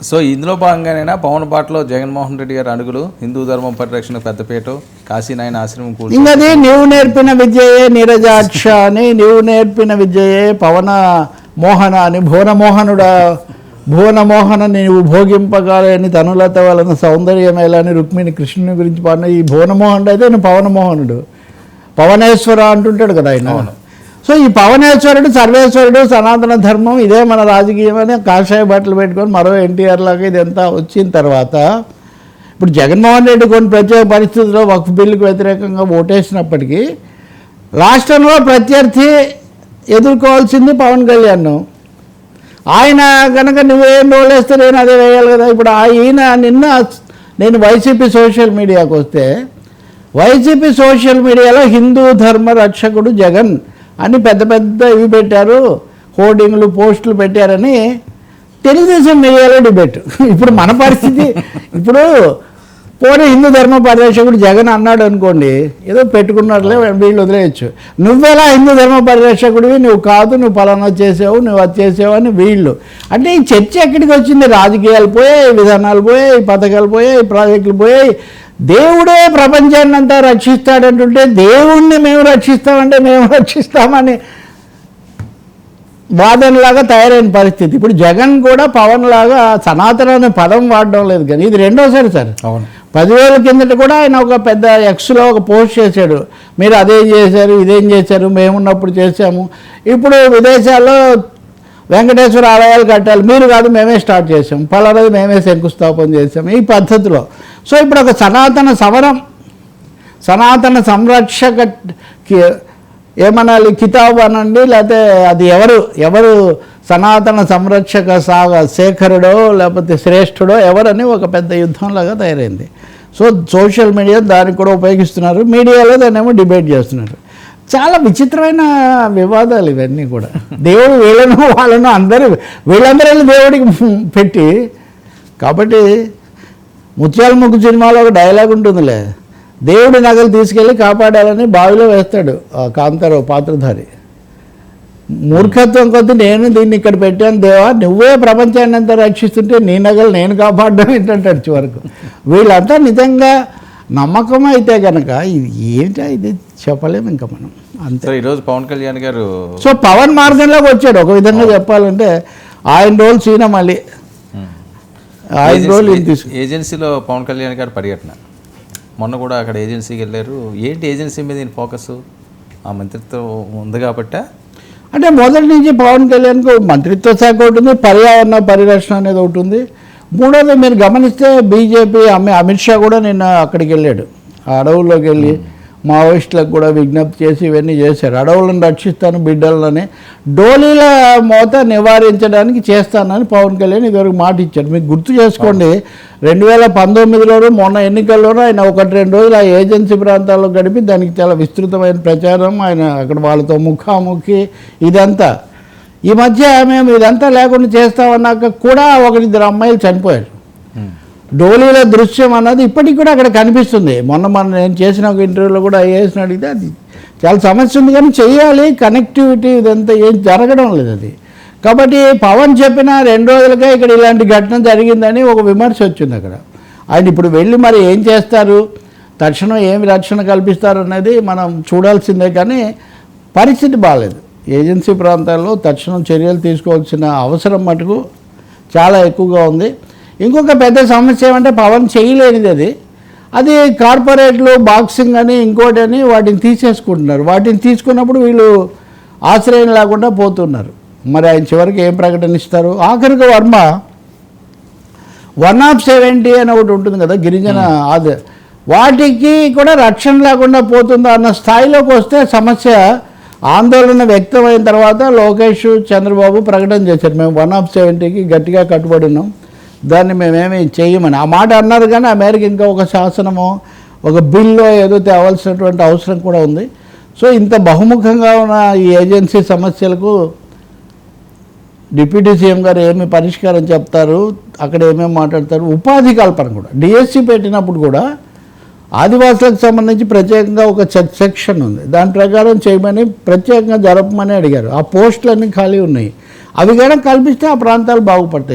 So ఇందులో భాగంగానైనా పవన్ బాటలో జగన్మోహన్ రెడ్డి గారి అడుగులు హిందూ ధర్మం పరిరక్షణ పెద్దపేట కాశీనాయన ఆశ్రమం కూడా ఇంకది నీవు నేర్పిన విద్యయే నీరజాక్ష అని, నీవు నేర్పిన విద్యయే పవన మోహన అని, భువనమోహన నీవు భోగింపగాలని తనులత వలన సౌందర్యమేలని రుక్మిణి కృష్ణుని గురించి పాడిన ఈ భువనమోహనుడు అయితే నేను పవనమోహనుడు, పవనేశ్వర అంటుంటాడు కదా ఆయన. సో ఈ పవనేశ్వరుడు సర్వేశ్వరుడు సనాతన ధర్మం ఇదే మన రాజకీయం అని కాషాయ బట్టలు పెట్టుకొని మరో ఎన్టీఆర్ లాగా ఇదంతా వచ్చిన తర్వాత ఇప్పుడు జగన్మోహన్ రెడ్డి కొన్ని ప్రత్యేక పరిస్థితుల్లో వక్ఫ్ బిల్లుకు వ్యతిరేకంగా ఓటేసినప్పటికీ రాష్ట్రంలో ప్రత్యర్థి ఎదుర్కోవాల్సింది పవన్ కళ్యాణ్. ఆయన కనుక నువ్వేం రోలేస్తే నేను అదే వేయాలి కదా. ఇప్పుడు ఈయన నిన్న నేను వైసీపీ సోషల్ మీడియాకు వస్తే వైసీపీ సోషల్ మీడియాలో హిందూ ధర్మ రక్షకుడు జగన్ అని పెద్ద పెద్ద ఇవి పెట్టారు, హోర్డింగ్లు పోస్టులు పెట్టారని తెలుగుదేశం మీడియాలో డిబేట్. ఇప్పుడు మన పరిస్థితి ఇప్పుడు పోనీ హిందూ ధర్మ పరిరక్షకుడు జగన్ అన్నాడు అనుకోండి, ఏదో పెట్టుకున్నట్లే వీళ్ళు వదిలేయచ్చు. నువ్వెలా హిందూ ధర్మ పరిరక్షకుడివి, నువ్వు కాదు, నువ్వు పలానా చేసావు, నువ్వు అది చేసావు అని వీళ్ళు. అంటే ఈ చర్చ ఎక్కడికి వచ్చింది? రాజకీయాలు పోయాయి, విధానాలు పోయాయి, పథకాలు పోయాయి, ప్రాజెక్టులు పోయాయి. దేవుడే ప్రపంచాన్ని అంతా రక్షిస్తాడంటుంటే దేవుణ్ణి మేము రక్షిస్తామంటే మేము రక్షిస్తామని వాదనలాగా తయారైన పరిస్థితి. ఇప్పుడు జగన్ కూడా పవన్ లాగా సనాతన అనే పదం వాడడం లేదు, కానీ ఇది రెండోసారి సార్. 10,000 కిందట కూడా ఆయన ఒక పెద్ద ఎక్స్లో ఒక పోస్ట్ చేశాడు, మీరు అదేం చేశారు ఇదేం చేశారు, మేమున్నప్పుడు చేశాము, ఇప్పుడు విదేశాల్లో వెంకటేశ్వర ఆలయాలు కట్టాలి, మీరు కాదు మేమే స్టార్ట్ చేసాం, పలానాది మేమే శంకుస్థాపన చేసాం ఈ పద్ధతిలో. సో ఇప్పుడు ఒక సనాతన సమరం, సనాతన సంరక్షక ఏమనాలి కితాబ్ అనండి, లేకపోతే అది ఎవరు సనాతన సంరక్షక శేఖరుడో లేకపోతే శ్రేష్ఠుడో ఎవరని ఒక పెద్ద యుద్ధంలాగా తయారైంది. సో సోషల్ మీడియా దానికి కూడా ఉపయోగిస్తున్నారు, మీడియాలో దాన్ని ఏమో డిబేట్ చేస్తున్నారు. చాలా విచిత్రమైన వివాదాలు ఇవన్నీ కూడా. దేవుడు వాళ్ళను వీళ్ళందరూ దేవుడికి పెట్టి. కాబట్టి ముత్యాల ముగ్గు సినిమాలో ఒక డైలాగ్ ఉంటుందిలే, దేవుడి నగలు తీసుకెళ్ళి కాపాడాలని బావిలో వేస్తాడు ఆ కాంతారావు పాత్రధారి. మూర్ఖత్వం కొద్ది నేను దీన్ని ఇక్కడ పెట్టాను దేవా, నువ్వే ప్రపంచాన్ని అంతా రక్షిస్తుంటే నీ నగలు నేను కాపాడడం ఏంటంటాడు చివరకు. వీళ్ళంతా నిజంగా నమ్మకం అయితే కనుక ఇది ఏంటో ఇది చెప్పలేము ఇంకా మనం అంతే. ఈరోజు పవన్ కళ్యాణ్ గారు సో పవన్ మార్గంలోకి వచ్చాడు ఒక విధంగా చెప్పాలంటే. ఆయన రోల్ సీన మళ్ళీ ఆయన రోల్ ఏజెన్సీలో పవన్ కళ్యాణ్ గారు పర్యటన మొన్న కూడా అక్కడ ఏజెన్సీకి వెళ్ళారు. ఏంటి ఏజెన్సీ మీద ఫోకస్? ఆ మంత్రిత్వం ఉంది కాబట్టి అంటే మొదటి నుంచి పవన్ కళ్యాణ్కు మంత్రిత్వ శాఖ ఒకటి ఉంది, పర్యావరణ పరిరక్షణ అనేది ఒకటి ఉంది. మూడోది మీరు గమనిస్తే బీజేపీ అమిత్ షా కూడా నిన్న అక్కడికి వెళ్ళాడు, ఆ అడవుల్లోకి వెళ్ళి మావోయిస్టులకు కూడా విజ్ఞప్తి చేసి ఇవన్నీ చేశారు. అడవులను రక్షిస్తాను బిడ్డలని, డోలీల మోత నివారించడానికి చేస్తానని పవన్ కళ్యాణ్ ఇదివరకు మాట ఇచ్చారు. మీకు గుర్తు చేసుకోండి, 2019లోనూ మొన్న ఎన్నికల్లోనూ ఆయన 1-2 రోజులు ఆ ఏజెన్సీ ప్రాంతాల్లో గడిపి దానికి చాలా విస్తృతమైన ప్రచారం, ఆయన అక్కడ వాళ్ళతో ముఖాముఖి ఇదంతా. ఈ మధ్య మేము ఇదంతా లేకుండా చేస్తామన్నాక కూడా 1-2 అమ్మాయిలు చనిపోయారు. డోలీల దృశ్యం అన్నది ఇప్పటికి కూడా అక్కడ కనిపిస్తుంది. మొన్న నేను చేసిన ఒక ఇంటర్వ్యూలో కూడా ఐఏఎస్ని అడిగితే అది చాలా సమస్య ఉంది, కానీ చెయ్యాలి, కనెక్టివిటీ ఇదంతా ఏం జరగడం లేదు అది. కాబట్టి పవన్ చెప్పిన 2 రోజులకే ఇక్కడ ఇలాంటి ఘటన జరిగిందని ఒక విమర్శ వచ్చింది అక్కడ. ఆయన ఇప్పుడు వెళ్ళి మరి ఏం చేస్తారు, తక్షణం ఏమి రక్షణ కల్పిస్తారు అనేది మనం చూడాల్సిందే. కానీ పరిస్థితి బాగాలేదు. ఏజెన్సీ ప్రాంతాల్లో తక్షణం చర్యలు తీసుకోవాల్సిన అవసరం మటుకు చాలా ఎక్కువగా ఉంది. ఇంకొక పెద్ద సమస్య ఏమంటే పవన్ చేయలేనిది అది కార్పొరేట్లు బాక్సింగ్ అని ఇంకోటి అని వాటిని తీసేసుకుంటున్నారు. వాటిని తీసుకున్నప్పుడు వీళ్ళు ఆశ్రయం లేకుండా పోతున్నారు. మరి ఆయన చివరికి ఏం ప్రకటనిస్తారు? ఆఖరికి వర్మ 170 అని ఒకటి ఉంటుంది కదా గిరిజన అది, వాటికి కూడా రక్షణ లేకుండా పోతుందా అన్న స్థాయిలోకి వస్తే సమస్య ఆందోళన వ్యక్తమైన తర్వాత లోకేష్ చంద్రబాబు ప్రకటన చేశారు, మేము 170కి గట్టిగా కట్టుబడి ఉన్నాం, దాన్ని మేమేమి చేయమని ఆ మాట అన్నారు. కానీ ఆ మేరకు ఇంకా ఒక శాసనమో ఒక బిల్లో ఏదో తేవాల్సినటువంటి అవసరం కూడా ఉంది. సో ఇంత బహుముఖంగా ఉన్న ఈ ఏజెన్సీ సమస్యలకు డిప్యూటీ సీఎం గారు ఏమి పరిష్కారం చెప్తారు, అక్కడ ఏమేమి మాట్లాడతారు. ఉపాధి కల్పన కూడా డిఎస్సి పెట్టినప్పుడు కూడా ఆదివాసులకు సంబంధించి ప్రత్యేకంగా ఒక సెక్షన్ ఉంది, దాని ప్రకారం చేయమని ప్రత్యేకంగా జరపమని అడిగారు. ఆ పోస్టులన్నీ ఖాళీ ఉన్నాయి, అవి కనుక కల్పిస్తే ఆ ప్రాంతాలు బాగుపడతాయి.